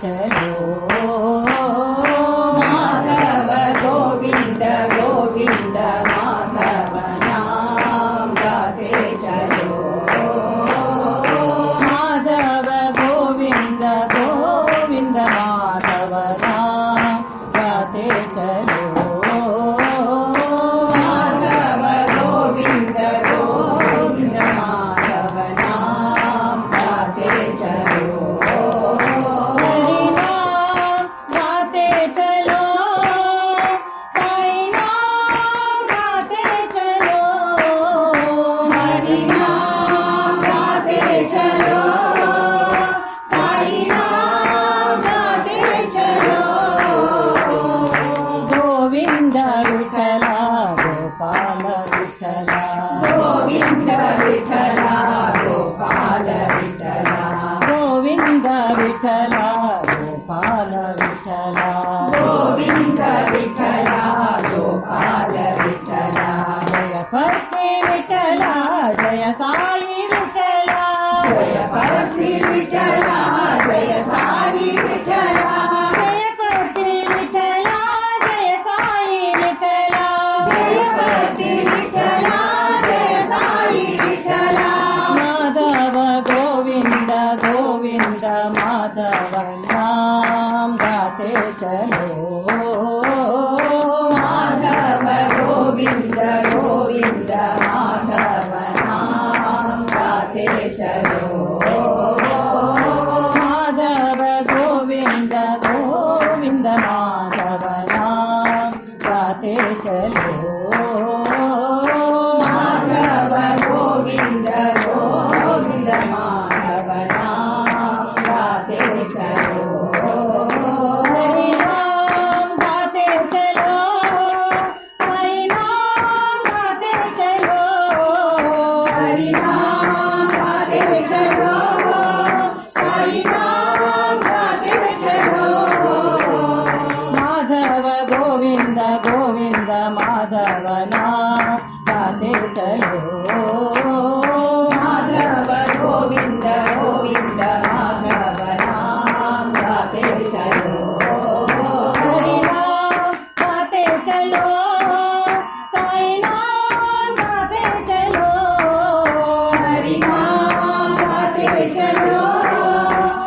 चलो माधव गोविंद गोविंद माधव नाम गाते चलो माधव गोविंद गोविंद माधव नाम गाते चलो माधव गोविंद गोविंद माधव नाम गाते चलो हरि नाम गाते चलो साई नाम गाते चलो हरि नाम गाते चलो साई नाम गाते चलो गोविंद विठला गोपाल विठला गोविंद विठला गोपाल विठला गोविंद विठला गोपाल विठला गोविंद विठला गोपाल विठला जय पत्नी विठला जय साई विठला जय पत्नी विठला जय साई विठला जय पत्नी विठला जय साई विठला जय पत्नी विठला जय साई विठला माधव गोविंद गोविंद माधव नाम गाते चलो